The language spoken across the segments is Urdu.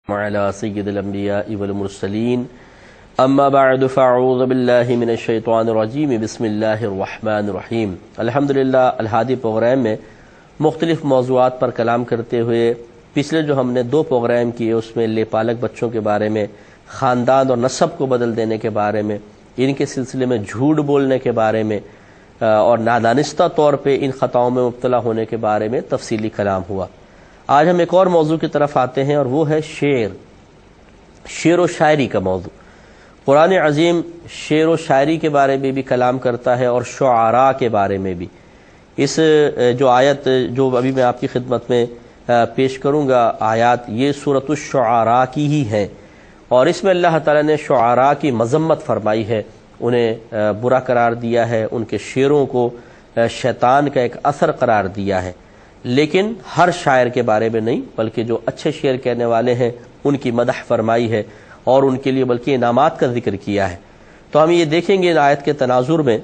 وعلى سید الانبیاء والمرسلین اما بعد فاعوذ باللہ من الشیطان الرجیم بسم اللہ الرحمن الرحیم۔ الحمدللہ الہادی پروگرام میں مختلف موضوعات پر کلام کرتے ہوئے پچھلے جو ہم نے 2 پروگرام کیے اس میں لے پالک بچوں کے بارے میں، خاندان اور نسب کو بدل دینے کے بارے میں، ان کے سلسلے میں جھوٹ بولنے کے بارے میں اور نادانستہ طور پہ ان خطاؤں میں مبتلا ہونے کے بارے میں تفصیلی کلام ہوا۔ آج ہم ایک اور موضوع کی طرف آتے ہیں اور وہ ہے شعر و شاعری کا موضوع۔ قرآن عظیم شعر و شاعری کے بارے میں بھی کلام کرتا ہے اور شعراء کے بارے میں بھی۔ اس جو آیت جو ابھی میں آپ کی خدمت میں پیش کروں گا آیات، یہ سورۃ الشعراء کی ہی ہے، اور اس میں اللہ تعالیٰ نے شعراء کی مذمت فرمائی ہے، انہیں برا قرار دیا ہے، ان کے شعروں کو شیطان کا ایک اثر قرار دیا ہے، لیکن ہر شاعر کے بارے میں نہیں، بلکہ جو اچھے شعر کہنے والے ہیں ان کی مدح فرمائی ہے اور ان کے لیے بلکہ انعامات کا ذکر کیا ہے۔ تو ہم یہ دیکھیں گے ان آیت کے تناظر میں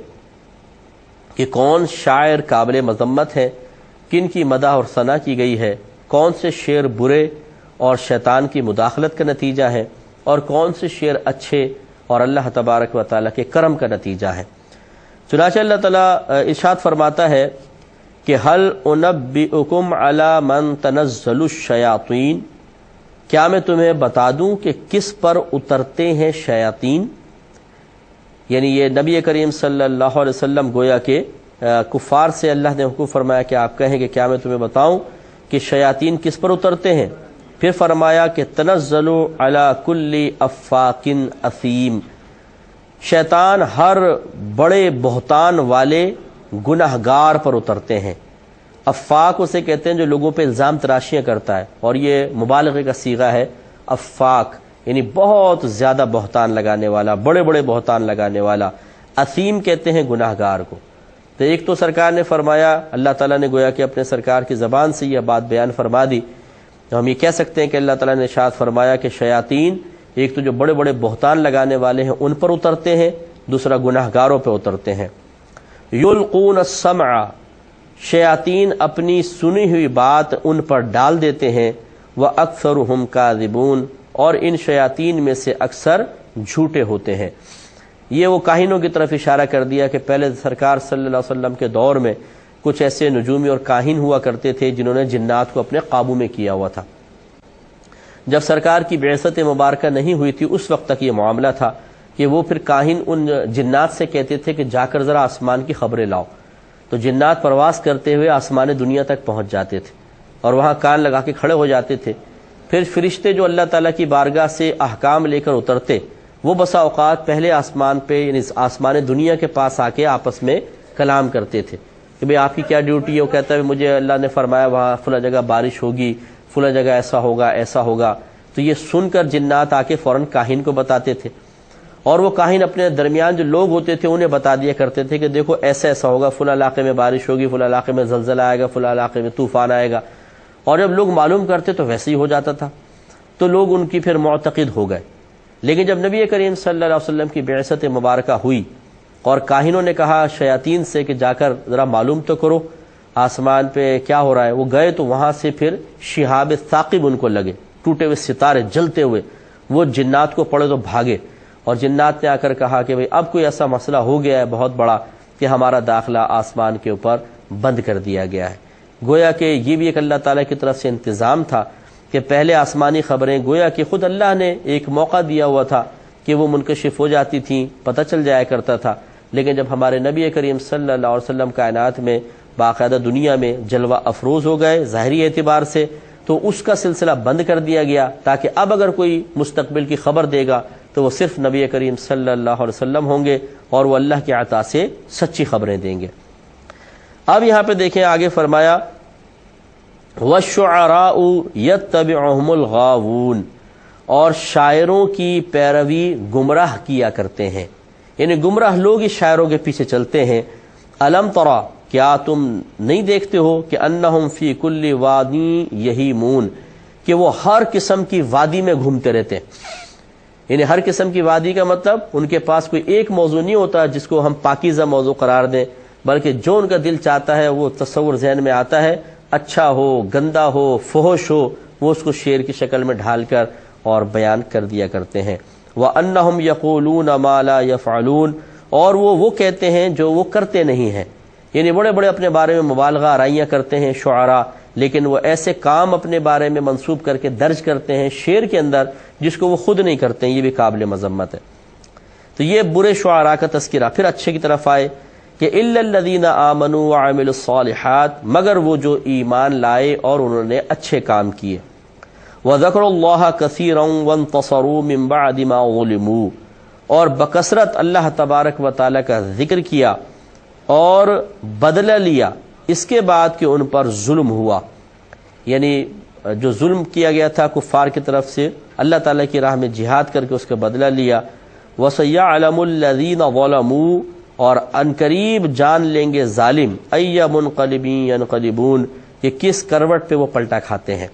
کہ کون شاعر قابل مذمت ہے، کن کی مدح اور ثنا کی گئی ہے، کون سے شعر برے اور شیطان کی مداخلت کا نتیجہ ہے، اور کون سے شعر اچھے اور اللہ تبارک و تعالیٰ کے کرم کا نتیجہ ہے۔ چنانچہ اللہ تعالیٰ ارشاد فرماتا ہے کہ هل انبئکم علی من تنزل الشیاطین، کیا میں تمہیں بتا دوں کہ کس پر اترتے ہیں شیاطین؟ یعنی یہ نبی کریم صلی اللہ علیہ وسلم گویا کہ کفار سے اللہ نے حکم فرمایا کہ آپ کہیں کہ کیا میں تمہیں بتاؤں کہ شیاطین کس پر اترتے ہیں؟ پھر فرمایا کہ تنزل علی کل افاک اثیم، شیطان ہر بڑے بہتان والے گناہگار پر اترتے ہیں۔ افاک اسے کہتے ہیں جو لوگوں پہ الزام تراشیاں کرتا ہے، اور یہ مبالغے کا صیغہ ہے افاک، یعنی بہت زیادہ بہتان لگانے والا، بڑے بڑے بہتان لگانے والا۔ اثیم کہتے ہیں گناہگار کو۔ تو ایک تو سرکار نے فرمایا، اللہ تعالیٰ نے گویا کہ اپنے سرکار کی زبان سے یہ بات بیان فرما دی، تو ہم یہ کہہ سکتے ہیں کہ اللہ تعالیٰ نے ارشاد فرمایا کہ شیاطین ایک تو جو بڑے بڑے بہتان لگانے والے ہیں ان پر اترتے ہیں، دوسرا گناہگاروں پہ اترتے ہیں۔ یلقون السمع، شیاطین اپنی سنی ہوئی بات ان پر ڈال دیتے ہیں، وَأَكْثَرُهُمْ كَاذِبُونَ، اور ان شیاطین میں سے اکثر جھوٹے ہوتے ہیں۔ یہ وہ کاہنوں کی طرف اشارہ کر دیا کہ پہلے سرکار صلی اللہ علیہ وسلم کے دور میں کچھ ایسے نجومی اور کاہن ہوا کرتے تھے جنہوں نے جنات کو اپنے قابو میں کیا ہوا تھا۔ جب سرکار کی بعثت مبارکہ نہیں ہوئی تھی اس وقت تک یہ معاملہ تھا کہ وہ پھر کاہن ان جنات سے کہتے تھے کہ جا کر ذرا آسمان کی خبریں لاؤ، تو جنات پرواز کرتے ہوئے آسمان دنیا تک پہنچ جاتے تھے اور وہاں کان لگا کے کھڑے ہو جاتے تھے۔ پھر فرشتے جو اللہ تعالیٰ کی بارگاہ سے احکام لے کر اترتے، وہ بسا اوقات پہلے آسمان پہ یعنی آسمان دنیا کے پاس آ کے آپس میں کلام کرتے تھے کہ بھئی آپ کی کیا ڈیوٹی ہے؟ وہ کہتا ہے مجھے اللہ نے فرمایا وہاں فلاں جگہ بارش ہوگی، فلاں جگہ ایسا ہوگا ایسا ہوگا۔ تو یہ سن کر جنات آ کے فوراً کاہن کو بتاتے تھے، اور وہ کاہن اپنے درمیان جو لوگ ہوتے تھے انہیں بتا دیا کرتے تھے کہ دیکھو ایسا ایسا ہوگا، فلاں علاقے میں بارش ہوگی، فلاں علاقے میں زلزلہ آئے گا، فلاں علاقے میں طوفان آئے گا، اور جب لوگ معلوم کرتے تو ویسے ہی ہو جاتا تھا، تو لوگ ان کی پھر معتقد ہو گئے۔ لیکن جب نبی کریم صلی اللہ علیہ وسلم کی بعثت مبارکہ ہوئی اور کاہنوں نے کہا شیاطین سے کہ جا کر ذرا معلوم تو کرو آسمان پہ کیا ہو رہا ہے، وہ گئے تو وہاں سے پھر شہاب ثاقب ان کو لگے، ٹوٹے ہوئے ستارے جلتے ہوئے، وہ جنات کو پڑے تو بھاگے، اور جنات نے آ کر کہا کہ بھئی اب کوئی ایسا مسئلہ ہو گیا ہے بہت بڑا کہ ہمارا داخلہ آسمان کے اوپر بند کر دیا گیا ہے۔ گویا کہ یہ بھی ایک اللہ تعالیٰ کی طرف سے انتظام تھا کہ پہلے آسمانی خبریں گویا کہ خود اللہ نے ایک موقع دیا ہوا تھا کہ وہ منکشف ہو جاتی تھیں، پتہ چل جایا کرتا تھا، لیکن جب ہمارے نبی کریم صلی اللہ علیہ وسلم کائنات میں باقاعدہ دنیا میں جلوہ افروز ہو گئے ظاہری اعتبار سے، تو اس کا سلسلہ بند کر دیا گیا تاکہ اب اگر کوئی مستقبل کی خبر دے گا تو وہ صرف نبی کریم صلی اللہ علیہ وسلم ہوں گے اور وہ اللہ کی عطا سے سچی خبریں دیں گے۔ اب یہاں پہ دیکھیں آگے فرمایا وَالشُّعَرَاءُ يَتَّبِعُهُمُ الْغَاوُونَ، اور شاعروں کی پیروی گمراہ کیا کرتے ہیں، یعنی گمراہ لوگ اس شاعروں کے پیچھے چلتے ہیں۔ أَلَمْ تَرَ، کیا تم نہیں دیکھتے ہو کہ انہم فی کل وادی یہیمون، کہ وہ ہر قسم کی وادی میں گھومتے رہتے ہیں، یعنی ہر قسم کی وادی کا مطلب ان کے پاس کوئی ایک موضوع نہیں ہوتا جس کو ہم پاکیزہ موضوع قرار دیں، بلکہ جو ان کا دل چاہتا ہے وہ تصور ذہن میں آتا ہے، اچھا ہو گندا ہو فحش ہو، وہ اس کو شعر کی شکل میں ڈھال کر اور بیان کر دیا کرتے ہیں۔ وَأَنَّهُمْ يَقُولُونَ مَا لَا يَفْعَلُونَ، اور وہ کہتے ہیں جو وہ کرتے نہیں ہیں، یعنی بڑے بڑے اپنے بارے میں مبالغہ آرائیاں کرتے ہیں شعراء، لیکن وہ ایسے کام اپنے بارے میں منسوب کر کے درج کرتے ہیں شعر کے اندر جس کو وہ خود نہیں کرتے ہیں، یہ بھی قابل مذمت ہے۔ تو یہ برے شعراء کا تذکرہ۔ پھر اچھے کی طرف آئے کہ إِلَّا الَّذِينَ آمَنُوا وَعَمِلُوا الصَّالِحَاتِ، مگر وہ جو ایمان لائے اور انہوں نے اچھے کام کیے۔ وَذَكَرُوا اللَّهَ كَثِيرًا وَانتَصَرُوا مِن بَعْدِ مَا ظُلِمُوا، اور بکثرت اللہ تبارک و تعالیٰ کا ذکر کیا اور بدلہ لیا اس کے بعد کہ ان پر ظلم ہوا، یعنی جو ظلم کیا گیا تھا کفار کی طرف سے، اللہ تعالیٰ کی راہ میں جہاد کر کے اس کا بدلہ لیا۔ وَسَيَعْلَمُ الَّذِينَ ظَلَمُوا، اور عنقریب جان لیں گے ظالم، أَيَّ مُنْقَلِبٍ يَنْقَلِبُونَ، کہ کس کروٹ پہ وہ پلٹا کھاتے ہیں۔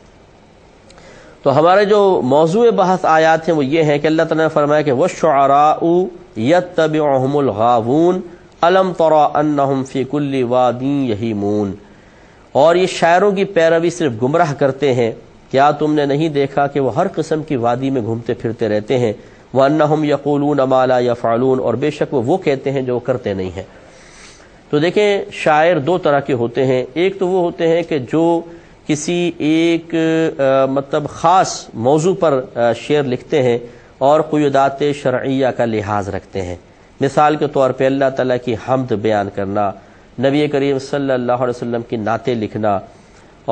تو ہمارے جو موضوع بحث آیات ہیں وہ یہ ہیں کہ اللہ تعالیٰ نے فرمایا کہ وَالشُّعَرَاءُ يَتَّبِعُهُمُ الْغَاوُونَ أَلَمْ تَرَ أَنَّهُمْ فِي كُلِّ وَادٍ يَهِيمُونَ، اور یہ شاعروں کی پیروی صرف گمراہ کرتے ہیں، کیا تم نے نہیں دیکھا کہ وہ ہر قسم کی وادی میں گھومتے پھرتے رہتے ہیں۔ وَأَنَّهُمْ يَقُولُونَ مَا لَا يَفْعَلُونَ، اور بے شک وہ کہتے ہیں جو وہ کرتے نہیں ہیں۔ تو دیکھیں شاعر دو طرح کے ہوتے ہیں، ایک تو وہ ہوتے ہیں کہ جو کسی ایک مطلب خاص موضوع پر شعر لکھتے ہیں اور قیودات شرعیہ کا لحاظ رکھتے ہیں، مثال کے طور پہ اللہ تعالیٰ کی حمد بیان کرنا، نبی کریم صلی اللہ علیہ وسلم کی نعتیں لکھنا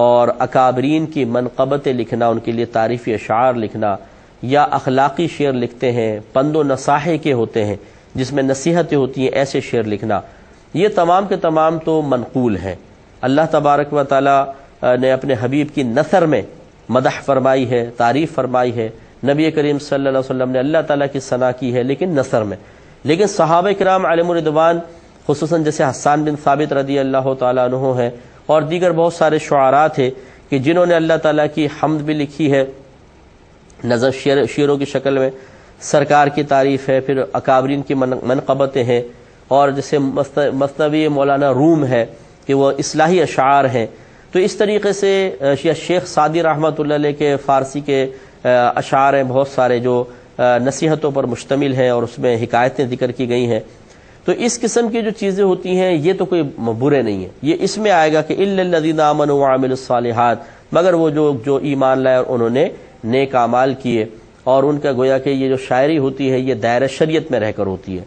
اور اکابرین کی منقبتیں لکھنا، ان کے لیے تعریفی اشعار لکھنا، یا اخلاقی شعر لکھتے ہیں، پند و نصاحے کے ہوتے ہیں جس میں نصیحتیں ہوتی ہیں، ایسے شعر لکھنا، یہ تمام کے تمام تو منقول ہیں۔ اللہ تبارک و تعالیٰ نے اپنے حبیب کی نثر میں مدح فرمائی ہے، تعریف فرمائی ہے، نبی کریم صلی اللہ علیہ وسلم نے اللہ تعالیٰ کی ثنا کی ہے لیکن نثر میں۔ لیکن صحابہ کرام علیہم الرضوان، خصوصاً جیسے حسان بن ثابت رضی اللہ تعالیٰ عنہ ہیں اور دیگر بہت سارے شعراء تھے کہ جنہوں نے اللہ تعالیٰ کی حمد بھی لکھی ہے نظر شعروں کی شکل میں، سرکار کی تعریف ہے، پھر اکابرین کی منقبتیں ہیں، اور جیسے مثنوی مولانا روم ہے کہ وہ اصلاحی اشعار ہیں۔ تو اس طریقے سے شیخ سعدی رحمۃ اللہ علیہ کے فارسی کے اشعار ہیں بہت سارے جو نصیحتوں پر مشتمل ہیں اور اس میں حکایتیں ذکر کی گئی ہیں۔ تو اس قسم کی جو چیزیں ہوتی ہیں یہ تو کوئی برے نہیں ہیں، یہ اس میں آئے گا کہ الا الذین آمنوا وعملوا الصالحات، مگر وہ جو ایمان لائے اور انہوں نے نیک اعمال کیے، اور ان کا گویا کہ یہ جو شاعری ہوتی ہے یہ دائرہ شریعت میں رہ کر ہوتی ہے۔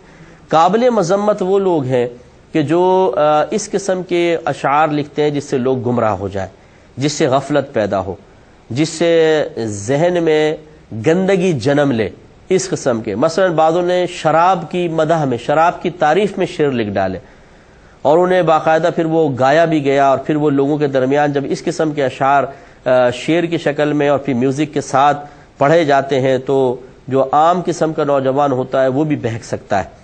قابل مذمت وہ لوگ ہیں کہ جو اس قسم کے اشعار لکھتے ہیں جس سے لوگ گمراہ ہو جائیں، جس سے غفلت پیدا ہو، جس سے ذہن میں گندگی جنم لے، اس قسم کے۔ مثلا بعضوں نے شراب کی مدح میں، شراب کی تعریف میں شعر لکھ ڈالے اور انہیں باقاعدہ پھر وہ گایا بھی گیا، اور پھر وہ لوگوں کے درمیان جب اس قسم کے اشعار شعر کی شکل میں اور پھر میوزک کے ساتھ پڑھے جاتے ہیں تو جو عام قسم کا نوجوان ہوتا ہے وہ بھی بہک سکتا ہے۔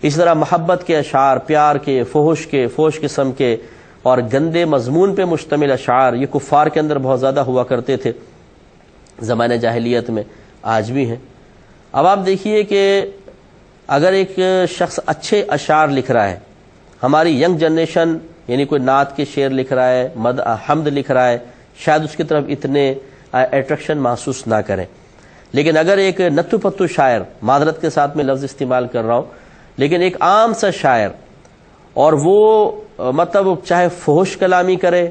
اس طرح محبت کے اشعار، پیار کے، فحش قسم کے اور گندے مضمون پہ مشتمل اشعار، یہ کفار کے اندر بہت زیادہ ہوا کرتے تھے زمانہ جاہلیت میں، آج بھی ہیں۔ اب آپ دیکھیے کہ اگر ایک شخص اچھے اشعار لکھ رہا ہے، ہماری ینگ جنریشن یعنی کوئی نعت کے شعر لکھ رہا ہے، حمد لکھ رہا ہے، شاید اس کی طرف اتنے اٹریکشن محسوس نہ کریں، لیکن اگر ایک نتھو پتھو شاعر، معذرت کے ساتھ میں لفظ استعمال کر رہا ہوں، لیکن ایک عام سا شاعر، اور وہ مطلب چاہے فحش کلامی کرے،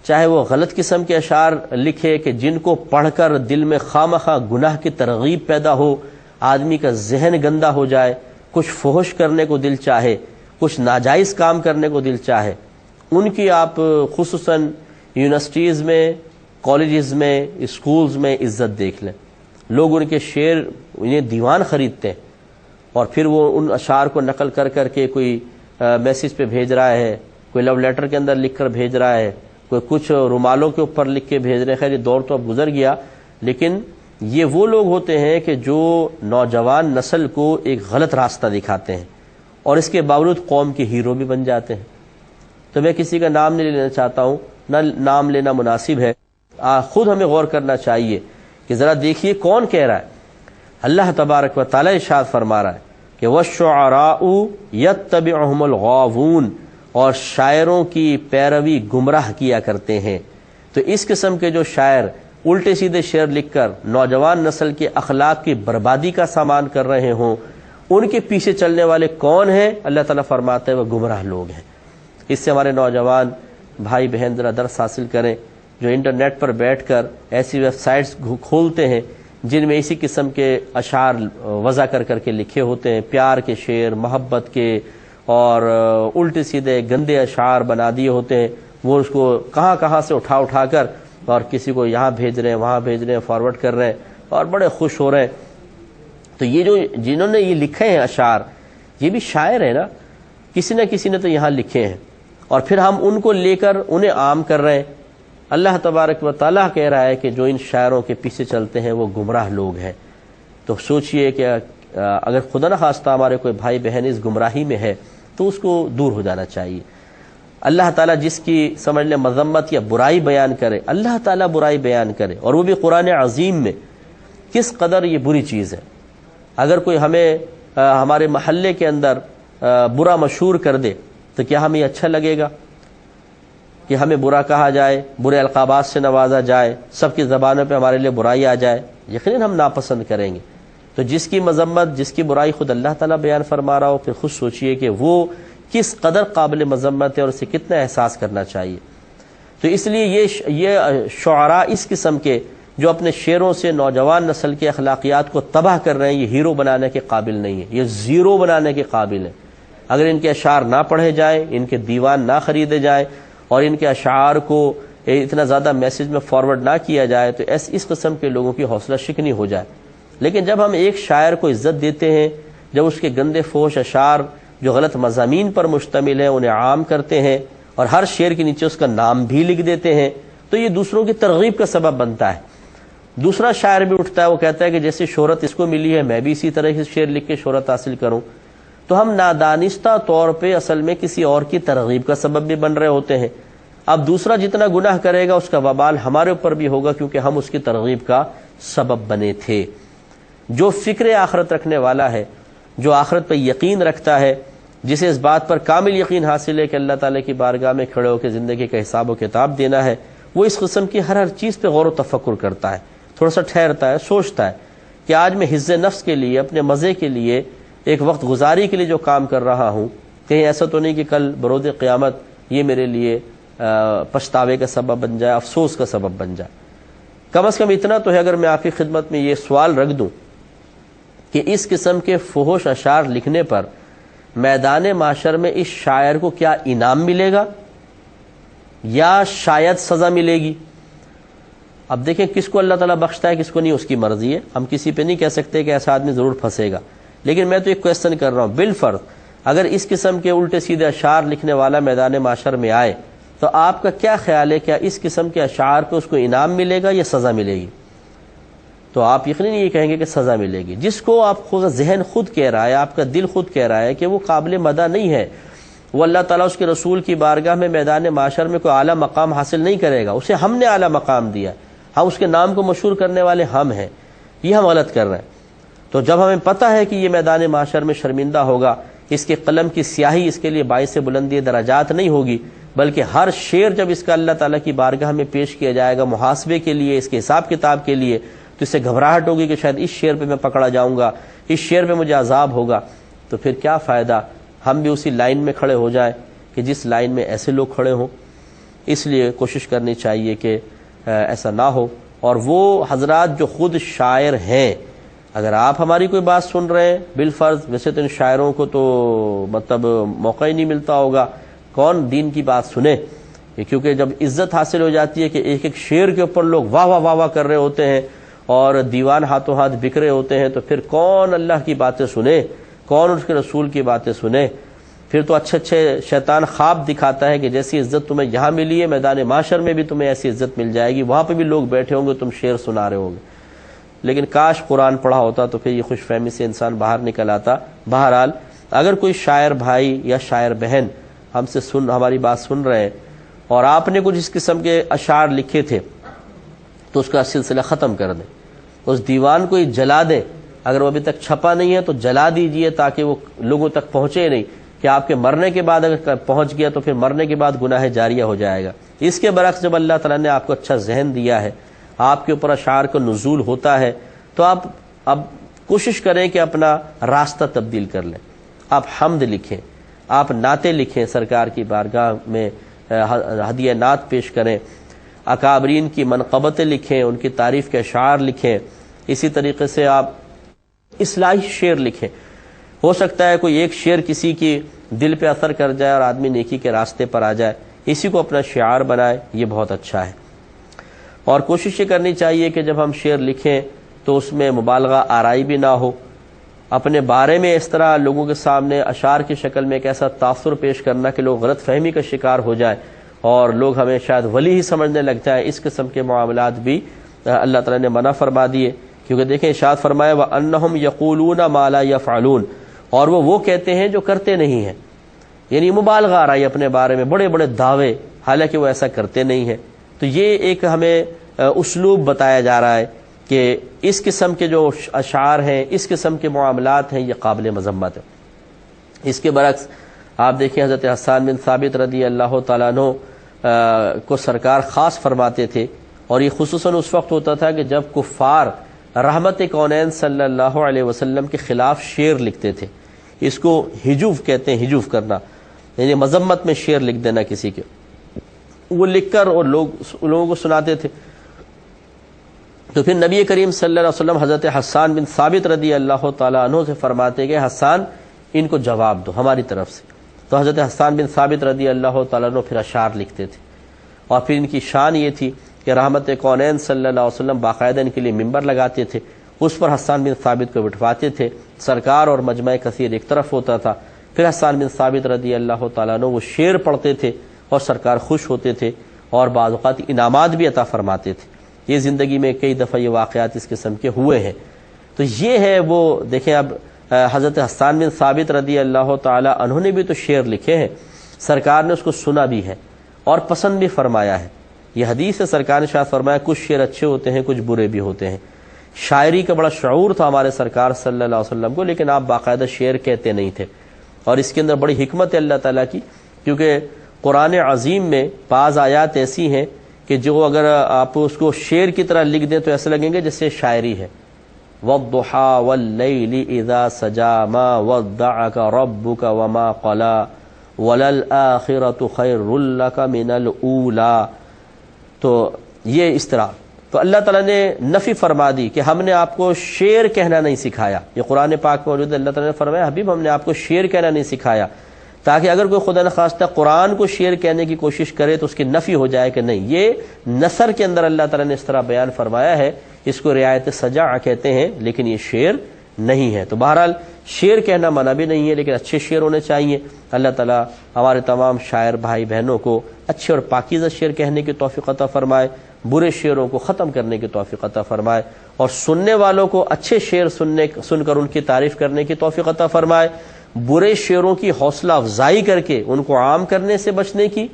چاہے وہ غلط قسم کے اشعار لکھے کہ جن کو پڑھ کر دل میں خواہ گناہ کی ترغیب پیدا ہو، آدمی کا ذہن گندا ہو جائے، کچھ فحش کرنے کو دل چاہے، کچھ ناجائز کام کرنے کو دل چاہے، ان کی آپ خصوصاً یونیورسٹیز میں، کالجز میں، اسکولز میں عزت دیکھ لیں۔ لوگ ان کے شعر، انہیں دیوان خریدتے ہیں اور پھر وہ ان اشعار کو نقل کر کر کے کوئی میسیج پہ بھیج رہا ہے، کوئی لو لیٹر کے اندر لکھ کر بھیج رہا ہے، کوئی کچھ رومالوں کے اوپر لکھ کے بھیج رہے ہیں۔ خیر یہ دور تو اب گزر گیا، لیکن یہ وہ لوگ ہوتے ہیں کہ جو نوجوان نسل کو ایک غلط راستہ دکھاتے ہیں اور اس کے باوجود قوم کے ہیرو بھی بن جاتے ہیں۔ تو میں کسی کا نام نہیں لینا چاہتا ہوں، نہ نام لینا مناسب ہے، خود ہمیں غور کرنا چاہیے کہ ذرا دیکھیے کون کہہ رہا ہے۔ اللہ تبارک و تعالی ارشاد فرما رہا ہے کہ وَالشُّعَرَاءُ يَتَّبِعُهُمُ الْغَاوُونَ، اور شاعروں کی پیروی گمراہ کیا کرتے ہیں۔ تو اس قسم کے جو شاعر الٹے سیدھے شعر لکھ کر نوجوان نسل کے اخلاق کی بربادی کا سامان کر رہے ہوں، ان کے پیچھے چلنے والے کون ہیں؟ اللہ تعالیٰ فرماتے ہیں وہ گمراہ لوگ ہیں۔ اس سے ہمارے نوجوان بھائی بہن ذرا درس حاصل کریں، جو انٹرنیٹ پر بیٹھ کر ایسی ویب سائٹس کھولتے ہیں جن میں اسی قسم کے اشعار وضع کر کے لکھے ہوتے ہیں، پیار کے شعر، محبت کے، اور الٹے سیدھے گندے اشعار بنا دیے ہوتے ہیں، وہ اس کو کہاں سے اٹھا کر اور کسی کو یہاں بھیج رہے ہیں، وہاں بھیج رہے ہیں، فارورڈ کر رہے ہیں اور بڑے خوش ہو رہے ہیں۔ تو یہ جو جنہوں نے یہ لکھے ہیں اشعار، یہ بھی شاعر ہیں نا، کسی نہ کسی نے تو یہاں لکھے ہیں، اور پھر ہم ان کو لے کر انہیں عام کر رہے ہیں۔ اللہ تبارک و تعالیٰ کہہ رہا ہے کہ جو ان شاعروں کے پیچھے چلتے ہیں وہ گمراہ لوگ ہیں۔ تو سوچئے کہ اگر خدا نہ خواستہ ہمارے کوئی بھائی بہن اس گمراہی میں ہے تو اس کو دور ہو جانا چاہیے۔ اللہ تعالیٰ جس کی سمجھ لیں مذمت یا برائی بیان کرے، اللہ تعالیٰ برائی بیان کرے، اور وہ بھی قرآن عظیم میں، کس قدر یہ بری چیز ہے۔ اگر کوئی ہمیں ہمارے محلے کے اندر برا مشہور کر دے تو کیا ہمیں اچھا لگے گا کہ ہمیں برا کہا جائے، برے القابات سے نوازا جائے، سب کی زبانوں پہ ہمارے لیے برائی آ جائے؟ یقیناً ہم ناپسند کریں گے۔ تو جس کی مذمت، جس کی برائی خود اللہ تعالیٰ بیان فرما رہا ہو، پھر خود سوچئے کہ وہ کس قدر قابل مذمت ہے اور اسے کتنا احساس کرنا چاہیے۔ تو اس لیے یہ شعراء اس قسم کے جو اپنے شعروں سے نوجوان نسل کے اخلاقیات کو تباہ کر رہے ہیں، یہ ہیرو بنانے کے قابل نہیں ہے، یہ زیرو بنانے کے قابل ہے۔ اگر ان کے اشعار نہ پڑھے جائیں، ان کے دیوان نہ خریدے جائیں، اور ان کے اشعار کو اتنا زیادہ میسج میں فارورڈ نہ کیا جائے تو اس قسم کے لوگوں کی حوصلہ شکنی ہو جائے۔ لیکن جب ہم ایک شاعر کو عزت دیتے ہیں، جب اس کے گندے فحش اشعار جو غلط مضامین پر مشتمل ہیں انہیں عام کرتے ہیں، اور ہر شعر کے نیچے اس کا نام بھی لکھ دیتے ہیں، تو یہ دوسروں کی ترغیب کا سبب بنتا ہے۔ دوسرا شاعر بھی اٹھتا ہے، وہ کہتا ہے کہ جیسے شہرت اس کو ملی ہے میں بھی اسی طرح سے شعر لکھ کے شہرت حاصل کروں۔ تو ہم نادانستہ طور پہ اصل میں کسی اور کی ترغیب کا سبب بھی بن رہے ہوتے ہیں۔ اب دوسرا جتنا گناہ کرے گا اس کا وبال ہمارے اوپر بھی ہوگا، کیونکہ ہم اس کی ترغیب کا سبب بنے تھے۔ جو فکر آخرت رکھنے والا ہے، جو آخرت پہ یقین رکھتا ہے، جسے اس بات پر کامل یقین حاصل ہے کہ اللہ تعالیٰ کی بارگاہ میں کھڑے ہو کے زندگی کا حساب و کتاب دینا ہے، وہ اس قسم کی ہر چیز پہ غور و تفکر کرتا ہے، تھوڑا سا ٹھہرتا ہے، سوچتا ہے کہ آج میں حفظ نفس کے لیے، اپنے مزے کے لیے، ایک وقت گزاری کے لیے جو کام کر رہا ہوں، کہیں ایسا تو نہیں کہ کل بروز قیامت یہ میرے لیے پچھتاوے کا سبب بن جائے، افسوس کا سبب بن جائے۔ کم از کم اتنا تو ہے، اگر میں آپ کی خدمت میں یہ سوال رکھ دوں کہ اس قسم کے فحش اشعار لکھنے پر میدان معاشر میں اس شاعر کو کیا انعام ملے گا یا شاید سزا ملے گی؟ اب دیکھیں کس کو اللہ تعالیٰ بخشتا ہے، کس کو نہیں، اس کی مرضی ہے۔ ہم کسی پہ نہیں کہہ سکتے کہ ایسا آدمی ضرور پھنسے گا، لیکن میں تو ایک کویسچن کر رہا ہوں، بالفرض اگر اس قسم کے الٹے سیدھے اشعار لکھنے والا میدان معاشر میں آئے تو آپ کا کیا خیال ہے، کیا اس قسم کے اشعار پہ اس کو انعام ملے گا یا سزا ملے گی؟ تو آپ یقیناً یہ کہیں گے کہ سزا ملے گی۔ جس کو آپ خود ذہن خود کہہ رہا ہے، آپ کا دل خود کہہ رہا ہے کہ وہ قابل مدح نہیں ہے، وہ اللہ تعالیٰ اس کے رسول کی بارگاہ میں میدان معاشر میں کوئی اعلیٰ مقام حاصل نہیں کرے گا، اسے ہم نے اعلیٰ مقام دیا، ہم اس کے نام کو مشہور کرنے والے ہم ہیں، یہ ہم غلط کر رہے ہیں۔ تو جب ہمیں پتہ ہے کہ یہ میدان معاشر میں شرمندہ ہوگا، اس کے قلم کی سیاہی اس کے لیے باعث بلندی درجات نہیں ہوگی، بلکہ ہر شعر جب اس کا اللہ تعالیٰ کی بارگاہ میں پیش کیا جائے گا محاسبے کے لیے، اس کے حساب کتاب کے لیے، تو اس سے گھبراہٹ ہوگی کہ شاید اس شعر پہ میں پکڑا جاؤں گا، اس شعر پہ مجھے عذاب ہوگا، تو پھر کیا فائدہ ہم بھی اسی لائن میں کھڑے ہو جائیں کہ جس لائن میں ایسے لوگ کھڑے ہوں۔ اس لیے کوشش کرنی چاہیے کہ ایسا نہ ہو۔ اور وہ حضرات جو خود شاعر ہیں، اگر آپ ہماری کوئی بات سن رہے ہیں، بالفرض ویسے تو ان شاعروں کو تو مطلب موقع ہی نہیں ملتا ہوگا، کون دین کی بات سنے، کیونکہ جب عزت حاصل ہو جاتی ہے کہ ایک ایک شعر کے اوپر لوگ واہ واہ واہ واہ کر رہے ہوتے ہیں اور دیوان ہاتھوں ہاتھ بک رہے ہوتے ہیں، تو پھر کون اللہ کی باتیں سنے، کون اس کے رسول کی باتیں سنے؟ پھر تو اچھے شیطان خواب دکھاتا ہے کہ جیسی عزت تمہیں یہاں ملی ہے، میدان معاشر میں بھی تمہیں ایسی عزت مل جائے گی، وہاں پہ بھی لوگ بیٹھے ہوں گے، تم شعر سنا رہے ہوں گے۔ لیکن کاش قرآن پڑھا ہوتا تو پھر یہ خوش فہمی سے انسان باہر نکل آتا۔ بہرحال اگر کوئی شاعر بھائی یا شاعر بہن ہم سے ہماری بات سن رہے ہیں اور آپ نے کچھ اس قسم کے اشعار لکھے تھے تو اس کا سلسلہ ختم کر دیں، اس دیوان کو ہی جلا دیں، اگر وہ ابھی تک چھپا نہیں ہے تو جلا دیجئے تاکہ وہ لوگوں تک پہنچے نہیں، کہ آپ کے مرنے کے بعد اگر پہنچ گیا تو پھر مرنے کے بعد گناہ جاریہ ہو جائے گا۔ اس کے برعکس جب اللہ تعالیٰ نے آپ کو اچھا ذہن دیا ہے، آپ کے اوپر اشعار کا نزول ہوتا ہے تو آپ اب کوشش کریں کہ اپنا راستہ تبدیل کر لیں. آپ حمد لکھیں، آپ نعتیں لکھیں، سرکار کی بارگاہ میں ہدیہ نعت پیش کریں، اکابرین کی منقبتیں لکھیں، ان کی تعریف کے اشعار لکھیں. اسی طریقے سے آپ اصلاحی شعر لکھیں. ہو سکتا ہے کوئی ایک شعر کسی کی دل پہ اثر کر جائے اور آدمی نیکی کے راستے پر آ جائے، اسی کو اپنا شعار بنائے، یہ بہت اچھا ہے. اور کوشش یہ کرنی چاہیے کہ جب ہم شعر لکھیں تو اس میں مبالغہ آرائی بھی نہ ہو. اپنے بارے میں اس طرح لوگوں کے سامنے اشعار کی شکل میں ایک ایسا تاثر پیش کرنا کہ لوگ غلط فہمی کا شکار ہو جائے اور لوگ ہمیں شاید ولی ہی سمجھنے لگ جائیں. اس قسم کے معاملات بھی اللہ تعالیٰ نے منع فرما دیے، کیونکہ دیکھیں ارشاد فرمایا وَأَنَّهُمْ يَقُولُونَ مَا لَا يَفْعَلُونَ، اور وہ کہتے ہیں جو کرتے نہیں ہیں. یعنی مبالغہ آ رہا ہے اپنے بارے میں، بڑے بڑے دعوے، حالانکہ وہ ایسا کرتے نہیں ہیں. تو یہ ایک ہمیں اسلوب بتایا جا رہا ہے کہ اس قسم کے جو اشعار ہیں، اس قسم کے معاملات ہیں، یہ قابل مذمت ہے. اس کے برعکس آپ دیکھیں حضرت حسان بن ثابت رضی اللہ تعالیٰ عنہ کو سرکار خاص فرماتے تھے، اور یہ خصوصاً اس وقت ہوتا تھا کہ جب کفار رحمت کونین صلی اللہ علیہ وسلم کے خلاف شعر لکھتے تھے. اس کو ہجوف کہتے ہیں، ہجوف کرنا، یعنی مذمت میں شعر لکھ دینا کسی کے. وہ لکھ کر اور لوگوں کو سناتے تھے. تو پھر نبی کریم صلی اللہ علیہ وسلم حضرت حسان بن ثابت رضی اللہ تعالیٰ عنہ سے فرماتے کہ حسان ان کو جواب دو ہماری طرف سے. تو حضرت حسان بن ثابت رضی اللہ تعالیٰ عنہ پھر اشعار لکھتے تھے. اور پھر ان کی شان یہ تھی کہ رحمت کونین صلی اللہ علیہ وسلم باقاعدہ ان کے لیے ممبر لگاتے تھے، اس پر حسان بن ثابت کو بٹھواتے تھے. سرکار اور مجمع کثیر ایک طرف ہوتا تھا. پھر حسان بن ثابت رضی اللہ تعالیٰ عنہ وہ شعر پڑھتے تھے اور سرکار خوش ہوتے تھے اور بعض اوقات انعامات بھی عطا فرماتے تھے. یہ زندگی میں کئی دفعہ یہ واقعات اس قسم کے ہوئے ہیں. تو یہ ہے وہ دیکھیں اب حضرت حسان بن ثابت رضی اللہ تعالی عنہ نے بھی تو شعر لکھے ہیں، سرکار نے اس کو سنا بھی ہے اور پسند بھی فرمایا ہے. یہ حدیث ہے، سرکار نے شاید فرمایا کچھ شعر اچھے ہوتے ہیں، کچھ برے بھی ہوتے ہیں. شاعری کا بڑا شعور تھا ہمارے سرکار صلی اللہ علیہ وسلم کو، لیکن آپ باقاعدہ شعر کہتے نہیں تھے. اور اس کے اندر بڑی حکمت ہے اللہ تعالیٰ کی، کیونکہ قرآن عظیم میں بعض آیات ایسی ہیں کہ جو اگر آپ اس کو شعر کی طرح لکھ دیں تو ایسے لگیں گے جیسے شاعری ہے. وَالضُّحَىٰ وَاللَّيْلِ إِذَا سَجَىٰ مَا وَدَّعَكَ رَبُّكَ وَمَا قَلَىٰ وَلَلْآخِرَةُ خَيْرٌ لَكَ مِنَ الْأُولَىٰ. تو یہ اس طرح تو اللہ تعالیٰ نے نفی فرما دی کہ ہم نے آپ کو شعر کہنا نہیں سکھایا. یہ قرآن پاک میں موجود ہے. اللہ تعالیٰ نے فرمایا حبیب ہم نے آپ کو شعر کہنا نہیں سکھایا، تاکہ اگر کوئی خدا نخواستہ قرآن کو شعر کہنے کی کوشش کرے تو اس کی نفی ہو جائے کہ نہیں. یہ نثر کے اندر اللہ تعالیٰ نے اس طرح بیان فرمایا ہے، اس کو رعایت سجع کہتے ہیں، لیکن یہ شعر نہیں ہے. تو بہرحال شعر کہنا منع بھی نہیں ہے، لیکن اچھے شعر ہونے چاہیے. اللہ تعالیٰ ہمارے تمام شاعر بھائی بہنوں کو اچھے اور پاکیزہ شعر کہنے کی توفیق عطا فرمائے، برے شعروں کو ختم کرنے کی توفیق عطا فرمائے، اور سننے والوں کو اچھے شعر سن کر ان کی تعریف کرنے کی توفیق عطا فرمائے، برے شعروں کی حوصلہ افزائی کر کے ان کو عام کرنے سے بچنے کی،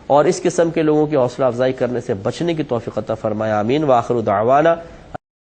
اور اس قسم کے لوگوں کی حوصلہ افزائی کرنے سے بچنے کی توفیق عطا فرمائے. آمین. وآخر دعوانا